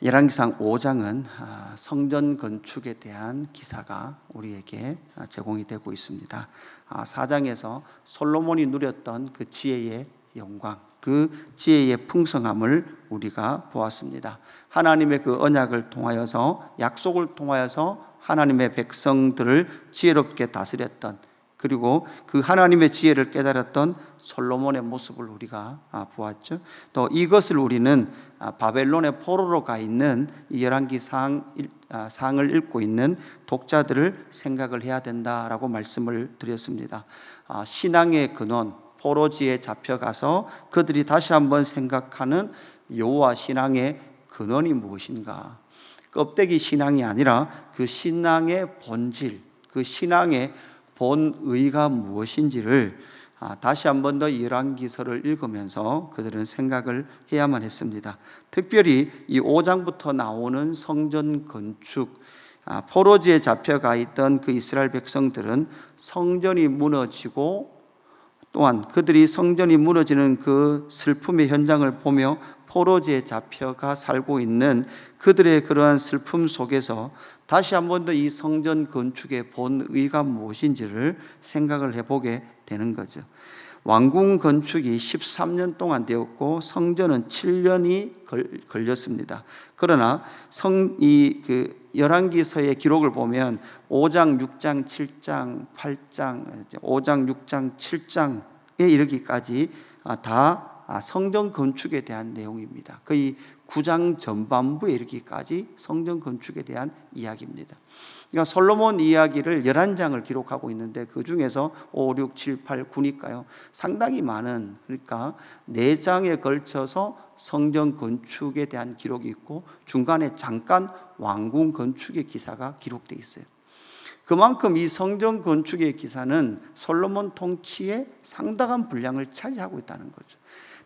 열왕기상 5장은 성전 건축에 대한 기사가 우리에게 제공이 되고 있습니다. 4장에서 솔로몬이 누렸던 그 지혜의 영광, 그 지혜의 풍성함을 우리가 보았습니다. 하나님의 그 언약을 통하여서, 약속을 통하여서 하나님의 백성들을 지혜롭게 다스렸던, 그리고 그 하나님의 지혜를 깨달았던 솔로몬의 모습을 우리가 보았죠. 또 이것을 우리는 바벨론의 포로로 가 있는 열왕기상을 읽고 있는 독자들을 생각을 해야 된다라고 말씀을 드렸습니다. 신앙의 근원, 포로지에 잡혀가서 그들이 다시 한번 생각하는 여호와 신앙의 근원이 무엇인가? 껍데기 신앙이 아니라 그 신앙의 본질, 그 신앙의 본의가 무엇인지를 다시 한 번 더 열왕기서를 읽으면서 그들은 생각을 해야만 했습니다. 특별히 이 5장부터 나오는 성전 건축, 포로지에 잡혀가 있던 그 이스라엘 백성들은 성전이 무너지고, 또한 그들이 성전이 무너지는 그 슬픔의 현장을 보며 포로지에 잡혀가 살고 있는 그들의 그러한 슬픔 속에서 다시 한 번 더 이 성전 건축의 본의가 무엇인지를 생각을 해보게 되는 거죠. 왕궁 건축이 13년 동안 되었고 성전은 7년이 걸렸습니다. 그러나 열왕기서의 기록을 보면 5장, 6장, 7장, 8장, 5장, 6장, 7장에 이르기까지 다 성전 건축에 대한 내용입니다. 거의 9장 전반부에 이르기까지 성전 건축에 대한 이야기입니다. 그러니까 솔로몬 이야기를 11장을 기록하고 있는데 그 중에서 5, 6, 7, 8, 9니까요. 상당히 많은, 그러니까 4장에 걸쳐서 성전 건축에 대한 기록이 있고 중간에 잠깐 왕궁 건축의 기사가 기록되어 있어요. 그만큼 이 성전 건축의 기사는 솔로몬 통치의 상당한 분량을 차지하고 있다는 거죠.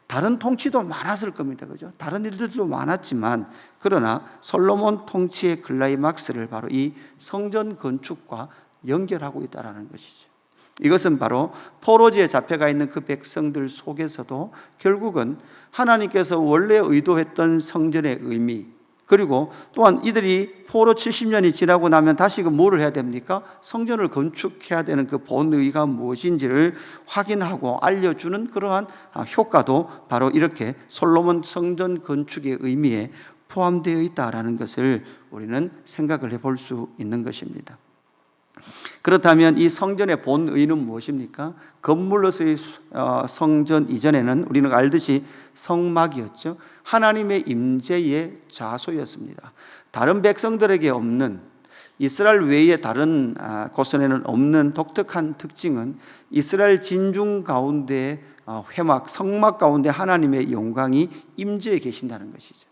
다른 통치도 많았을 겁니다. 그죠? 다른 일들도 많았지만, 그러나 솔로몬 통치의 클라이막스를 바로 이 성전 건축과 연결하고 있다는 것이죠. 이것은 바로 포로지에 잡혀가 있는 그 백성들 속에서도 결국은 하나님께서 원래 의도했던 성전의 의미, 그리고 또한 이들이 포로 70년이 지나고 나면 다시 뭐를 해야 됩니까? 성전을 건축해야 되는 그 본의가 무엇인지를 확인하고 알려주는 그러한 효과도 바로 이렇게 솔로몬 성전 건축의 의미에 포함되어 있다라는 것을 우리는 생각을 해볼 수 있는 것입니다. 그렇다면 이 성전의 본의는 무엇입니까? 건물로서의 성전 이전에는 우리는 알듯이 성막이었죠. 하나님의 임재의 좌소였습니다. 다른 백성들에게 없는, 이스라엘 외의 다른 곳에는 없는 독특한 특징은 이스라엘 진중 가운데 회막, 성막 가운데 하나님의 영광이 임재해 계신다는 것이죠.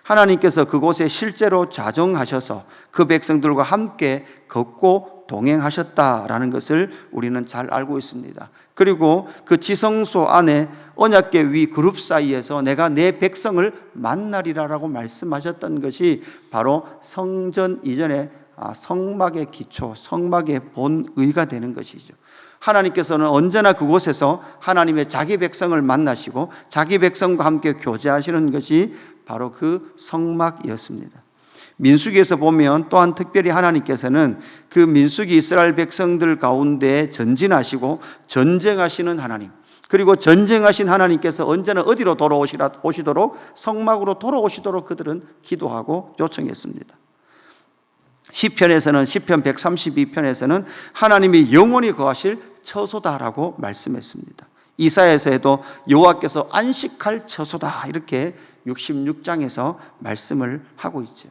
하나님께서 그곳에 실제로 자정하셔서 그 백성들과 함께 걷고 동행하셨다라는 것을 우리는 잘 알고 있습니다. 그리고 그 지성소 안에 언약궤 위 그룹 사이에서 내가 내 백성을 만나리라라고 말씀하셨던 것이 바로 성전 이전의 성막의 기초, 성막의 본의가 되는 것이죠. 하나님께서는 언제나 그곳에서 하나님의 자기 백성을 만나시고 자기 백성과 함께 교제하시는 것이 바로 그 성막이었습니다. 민수기에서 보면 또한 특별히 하나님께서는 그 민수기 이스라엘 백성들 가운데 전진하시고 전쟁하시는 하나님, 그리고 전쟁하신 하나님께서 언제나 어디로 돌아오시도록, 성막으로 돌아오시도록 그들은 기도하고 요청했습니다. 시편에서는, 시편 132편에서는 하나님이 영원히 거하실 처소다라고 말씀했습니다. 이사야서에도 여호와께서 안식할 처소다 이렇게 66장에서 말씀을 하고 있죠.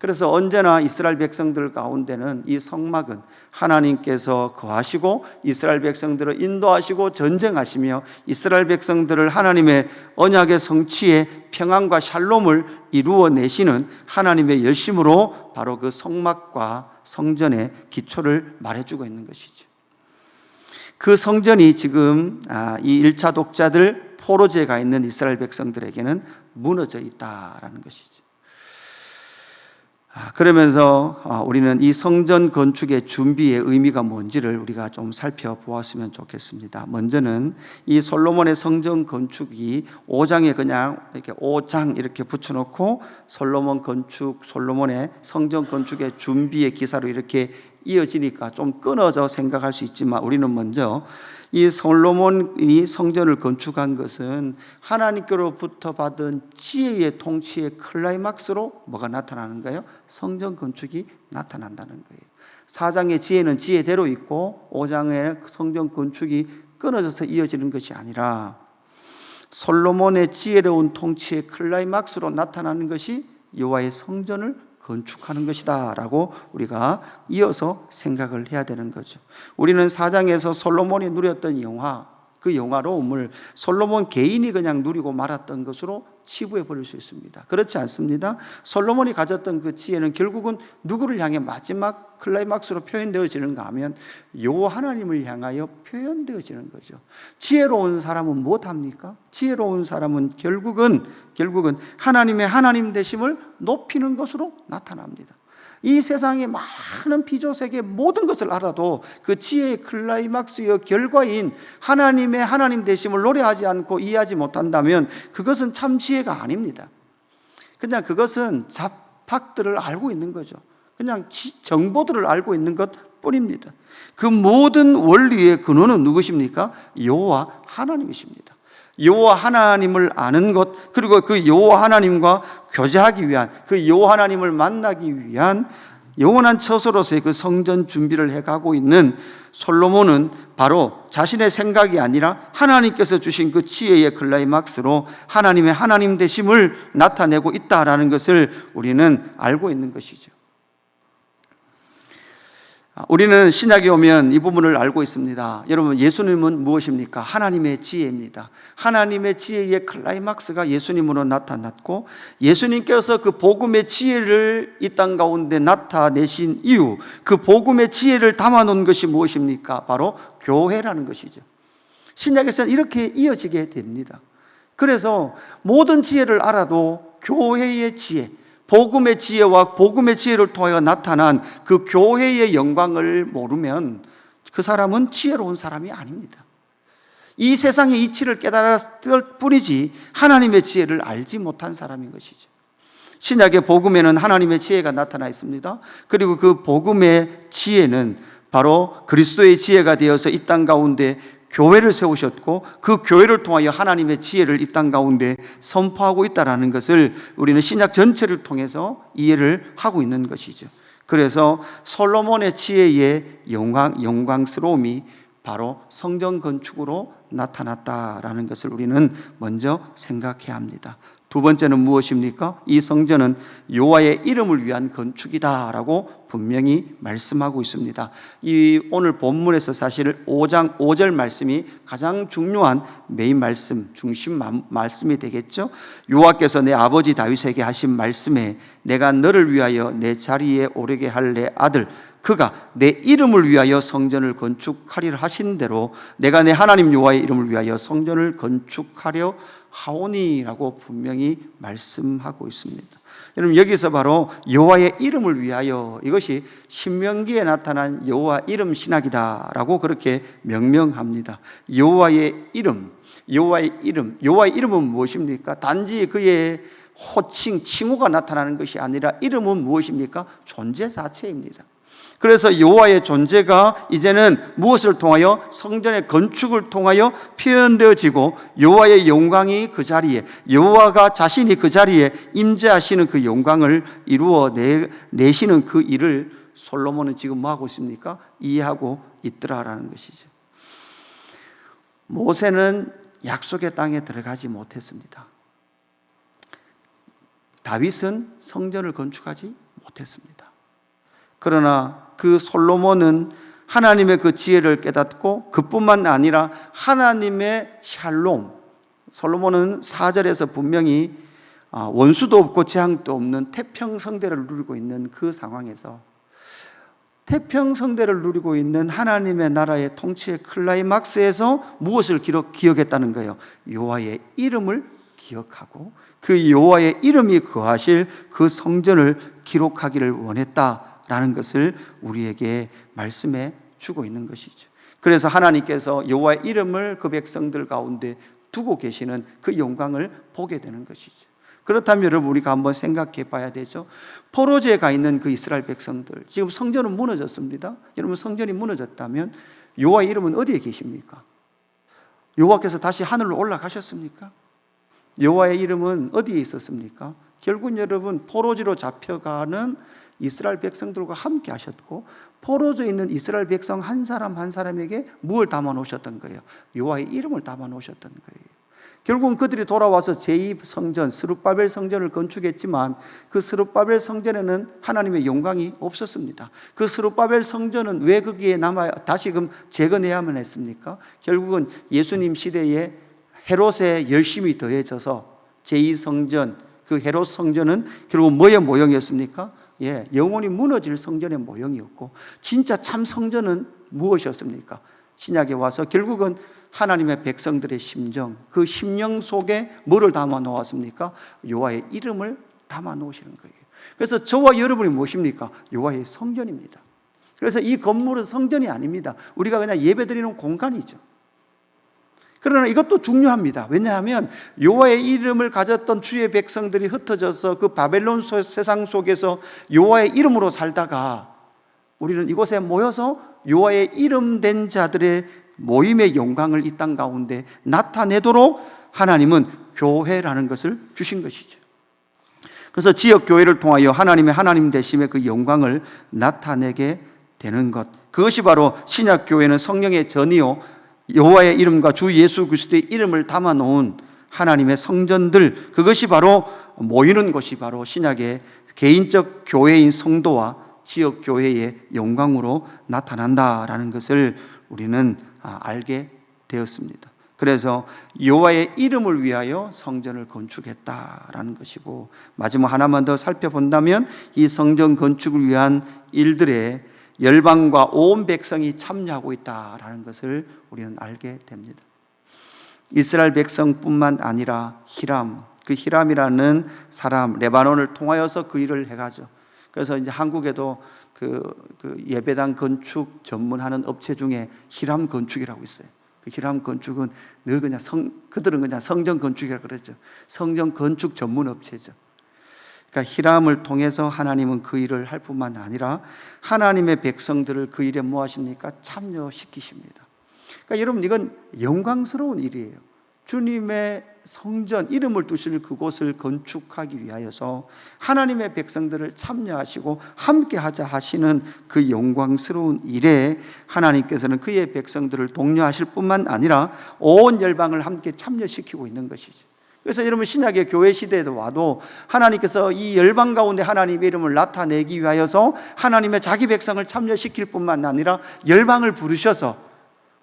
그래서 언제나 이스라엘 백성들 가운데는 이 성막은 하나님께서 거하시고 이스라엘 백성들을 인도하시고 전쟁하시며 이스라엘 백성들을 하나님의 언약의 성취의 평안과 샬롬을 이루어내시는 하나님의 열심으로 바로 그 성막과 성전의 기초를 말해주고 있는 것이죠. 그 성전이 지금 이 1차 독자들 포로지에 가 있는 이스라엘 백성들에게는 무너져 있다라는 것이죠. 그러면서 우리는 이 성전 건축의 준비의 의미가 뭔지를 우리가 좀 살펴보았으면 좋겠습니다. 먼저는 이 솔로몬의 성전 건축이 5장에 그냥 이렇게 5장 이렇게 붙여놓고 솔로몬 건축, 솔로몬의 성전 건축의 준비의 기사로 이렇게 이어지니까 좀 끊어져 생각할 수 있지만, 우리는 먼저 이 솔로몬이 성전을 건축한 것은 하나님께로부터 받은 지혜의 통치의 클라이막스로 뭐가 나타나는 거예요? 성전 건축이 나타난다는 거예요. 4장의 지혜는 지혜대로 있고 5장의 성전 건축이 끊어져서 이어지는 것이 아니라 솔로몬의 지혜로운 통치의 클라이막스로 나타나는 것이 여호와의 성전을 건축하는 것이다 라고 우리가 이어서 생각을 해야 되는 거죠. 우리는 4장에서 솔로몬이 누렸던 영화, 그 영화로움을 솔로몬 개인이 그냥 누리고 말았던 것으로 치부해 버릴 수 있습니다. 그렇지 않습니다. 솔로몬이 가졌던 그 지혜는 결국은 누구를 향해 마지막 클라이막스로 표현되어지는가 하면 여호와 하나님을 향하여 표현되어지는 거죠. 지혜로운 사람은 무엇합니까? 지혜로운 사람은 결국은 하나님의 하나님 되심을 높이는 것으로 나타납니다. 이 세상의 많은 피조세계 모든 것을 알아도 그 지혜의 클라이막스의 결과인 하나님의 하나님 되심을 노래하지 않고 이해하지 못한다면 그것은 참 지혜가 아닙니다. 그냥 그것은 잡학들을 알고 있는 거죠. 그냥 정보들을 알고 있는 것 뿐입니다. 그 모든 원리의 근원은 누구십니까? 여호와 하나님이십니다. 여호와 하나님을 아는 것, 그리고 그 여호와 하나님과 교제하기 위한, 그 여호와 하나님을 만나기 위한 영원한 처소로서의 그 성전 준비를 해가고 있는 솔로몬은 바로 자신의 생각이 아니라 하나님께서 주신 그 지혜의 클라이막스로 하나님의 하나님 되심을 나타내고 있다라는 것을 우리는 알고 있는 것이죠. 우리는 신약에 오면 이 부분을 알고 있습니다. 여러분, 예수님은 무엇입니까? 하나님의 지혜입니다. 하나님의 지혜의 클라이막스가 예수님으로 나타났고, 예수님께서 그 복음의 지혜를 이 땅 가운데 나타내신 이유, 그 복음의 지혜를 담아놓은 것이 무엇입니까? 바로 교회라는 것이죠. 신약에서는 이렇게 이어지게 됩니다. 그래서 모든 지혜를 알아도 교회의 지혜, 복음의 지혜와 복음의 지혜를 통하여 나타난 그 교회의 영광을 모르면 그 사람은 지혜로운 사람이 아닙니다. 이 세상의 이치를 깨달았을 뿐이지 하나님의 지혜를 알지 못한 사람인 것이죠. 신약의 복음에는 하나님의 지혜가 나타나 있습니다. 그리고 그 복음의 지혜는 바로 그리스도의 지혜가 되어서 이 땅 가운데 교회를 세우셨고, 그 교회를 통하여 하나님의 지혜를 이 땅 가운데 선포하고 있다는 것을 우리는 신약 전체를 통해서 이해를 하고 있는 것이죠. 그래서 솔로몬의 지혜의 영광스러움이 바로 성전 건축으로 나타났다라는 것을 우리는 먼저 생각해야 합니다. 두 번째는 무엇입니까? 이 성전은 여호와의 이름을 위한 건축이다라고 분명히 말씀하고 있습니다. 이 오늘 본문에서 사실 5장 5절 말씀이 가장 중요한 메인 말씀, 중심 말씀이 되겠죠. 여호와께서 내 아버지 다윗에게 하신 말씀에 내가 너를 위하여 내 자리에 오르게 할 내 아들 그가 내 이름을 위하여 성전을 건축하리라 하신 대로 내가 내 하나님 여호와의 이름을 위하여 성전을 건축하려 하오니라고 분명히 말씀하고 있습니다. 여러분, 여기서 바로 여호와의 이름을 위하여, 이것이 신명기에 나타난 여호와 이름 신학이다라고 그렇게 명명합니다. 여호와의 이름, 여호와의 이름은 무엇입니까? 단지 그의 호칭, 칭호가 나타나는 것이 아니라 이름은 무엇입니까? 존재 자체입니다. 그래서 여호와의 존재가 이제는 무엇을 통하여? 성전의 건축을 통하여 표현되어지고, 여호와의 영광이 그 자리에, 여호와가 자신이 그 자리에 임재하시는 그 영광을 이루어 내시는 그 일을 솔로몬은 지금 뭐 하고 있습니까? 이해하고 있더라라는 것이죠. 모세는 약속의 땅에 들어가지 못했습니다. 다윗은 성전을 건축하지 못했습니다. 그러나 그 솔로몬은 하나님의 그 지혜를 깨닫고, 그뿐만 아니라 하나님의 샬롬, 솔로몬은 4절에서 분명히 원수도 없고 재앙도 없는 태평성대를 누리고 있는 그 상황에서, 태평성대를 누리고 있는 하나님의 나라의 통치의 클라이막스에서 무엇을 기억했다는 거예요? 여호와의 이름을 기억하고 그 여호와의 이름이 거하실 그 성전을 기록하기를 원했다라는 것을 우리에게 말씀해 주고 있는 것이죠. 그래서 하나님께서 여호와의 이름을 그 백성들 가운데 두고 계시는 그 영광을 보게 되는 것이죠. 그렇다면 여러분, 우리가 한번 생각해 봐야 되죠. 포로지에 가 있는 그 이스라엘 백성들, 지금 성전은 무너졌습니다. 여러분, 성전이 무너졌다면 여호와의 이름은 어디에 계십니까? 여호와께서 다시 하늘로 올라가셨습니까? 여호와의 이름은 어디에 있었습니까? 결국 여러분, 포로지로 잡혀가는 이스라엘 백성들과 함께 하셨고, 포로지에 있는 이스라엘 백성 한 사람 한 사람에게 무엇을 담아 놓으셨던 거예요? 여호와의 이름을 담아 놓으셨던 거예요. 결국은 그들이 돌아와서 제2성전 스룹바벨 성전을 건축했지만 그 스룹바벨 성전에는 하나님의 영광이 없었습니다. 그 스룹바벨 성전은 왜 거기에 남아 다시금 재건해야만 했습니까? 결국은 예수님 시대에 헤롯의 열심이 더해져서 제2성전, 그 헤롯 성전은 결국 뭐의 모형이었습니까? 영원히 무너질 성전의 모형이었고, 진짜 참 성전은 무엇이었습니까? 신약에 와서 결국은 하나님의 백성들의 심정, 그 심령 속에 뭐를 담아 놓았습니까? 여호와의 이름을 담아 놓으시는 거예요. 그래서 저와 여러분이 무엇입니까? 여호와의 성전입니다. 그래서 이 건물은 성전이 아닙니다. 우리가 그냥 예배드리는 공간이죠. 그러나 이것도 중요합니다. 왜냐하면 여호와의 이름을 가졌던 주의 백성들이 흩어져서 그 바벨론 세상 속에서 여호와의 이름으로 살다가 우리는 이곳에 모여서 여호와의 이름 된 자들의 모임의 영광을 이 땅 가운데 나타내도록 하나님은 교회라는 것을 주신 것이죠. 그래서 지역 교회를 통하여 하나님의 하나님 되심의 그 영광을 나타내게 되는 것, 그것이 바로 신약 교회는 성령의 전이요 여호와의 이름과 주 예수 그리스도의 이름을 담아 놓은 하나님의 성전들, 그것이 바로 모이는 곳이 바로 신약의 개인적 교회인 성도와 지역 교회의 영광으로 나타난다라는 것을 우리는 알게 되었습니다. 그래서 여호와의 이름을 위하여 성전을 건축했다라는 것이고, 마지막 하나만 더 살펴본다면 이 성전 건축을 위한 일들에 열방과 온 백성이 참여하고 있다라는 것을 우리는 알게 됩니다. 이스라엘 백성뿐만 아니라 히람, 그 히람이라는 사람, 레바논을 통하여서 그 일을 해가죠. 그래서 이제 한국에도 그 예배당 건축 전문하는 업체 중에 히람 건축이라고 있어요. 그 히람 건축은 늘 그냥 그들은 그냥 성전 건축이라고 그러죠. 성전 건축 전문 업체죠. 그러니까 히람을 통해서 하나님은 그 일을 할 뿐만 아니라 하나님의 백성들을 그 일에 뭐 하십니까? 참여시키십니다. 그러니까 여러분, 이건 영광스러운 일이에요. 주님의 성전, 이름을 두실 그곳을 건축하기 위하여서 하나님의 백성들을 참여하시고 함께 하자 하시는 그 영광스러운 일에 하나님께서는 그의 백성들을 독려하실 뿐만 아니라 온 열방을 함께 참여시키고 있는 것이죠. 그래서 여러분, 신약의 교회 시대에도 와도 하나님께서 이 열방 가운데 하나님의 이름을 나타내기 위하여서 하나님의 자기 백성을 참여시킬 뿐만 아니라 열방을 부르셔서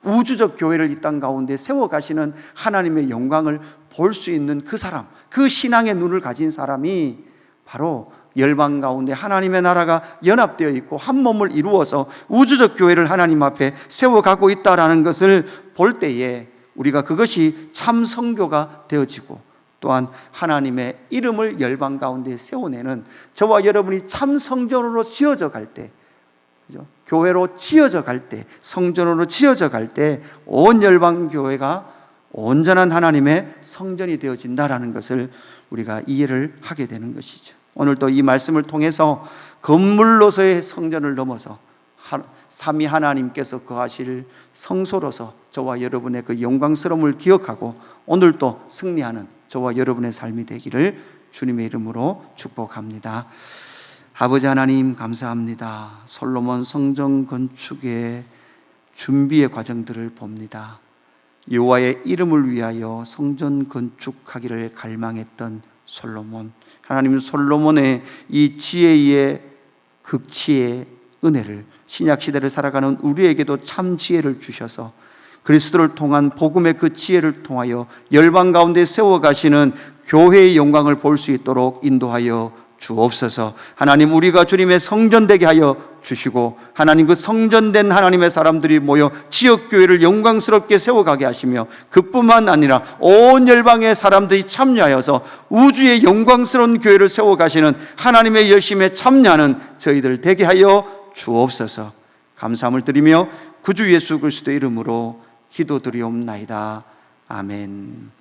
우주적 교회를 이 땅 가운데 세워가시는 하나님의 영광을 볼 수 있는 그 사람, 그 신앙의 눈을 가진 사람이 바로 열방 가운데 하나님의 나라가 연합되어 있고 한 몸을 이루어서 우주적 교회를 하나님 앞에 세워가고 있다는 것을 볼 때에 우리가 그것이 참 선교가 되어지고, 또한 하나님의 이름을 열방 가운데 세워내는 저와 여러분이 참 성전으로 지어져 갈 때, 교회로 지어져 갈 때, 성전으로 지어져 갈 때 온 열방 교회가 온전한 하나님의 성전이 되어진다라는 것을 우리가 이해를 하게 되는 것이죠. 오늘도 이 말씀을 통해서 건물로서의 성전을 넘어서 삼위 하나님께서 거하실 성소로서 저와 여러분의 그 영광스러움을 기억하고 오늘도 승리하는 저와 여러분의 삶이 되기를 주님의 이름으로 축복합니다. 아버지 하나님, 감사합니다. 솔로몬 성전 건축의 준비의 과정들을 봅니다. 여호와의 이름을 위하여 성전 건축하기를 갈망했던 솔로몬, 하나님, 솔로몬의 이 지혜의 극치의 은혜를 신약 시대를 살아가는 우리에게도 참 지혜를 주셔서 그리스도를 통한 복음의 그 지혜를 통하여 열방 가운데 세워가시는 교회의 영광을 볼 수 있도록 인도하여 주옵소서. 하나님, 우리가 주님의 성전 되게 하여 주시고, 하나님, 그 성전된 하나님의 사람들이 모여 지역교회를 영광스럽게 세워가게 하시며, 그뿐만 아니라 온 열방의 사람들이 참여하여서 우주의 영광스러운 교회를 세워가시는 하나님의 열심에 참여하는 저희들 되게 하여 주옵소서. 감사함을 드리며 구주 예수 그리스도의 이름으로 기도드리옵나이다. 아멘.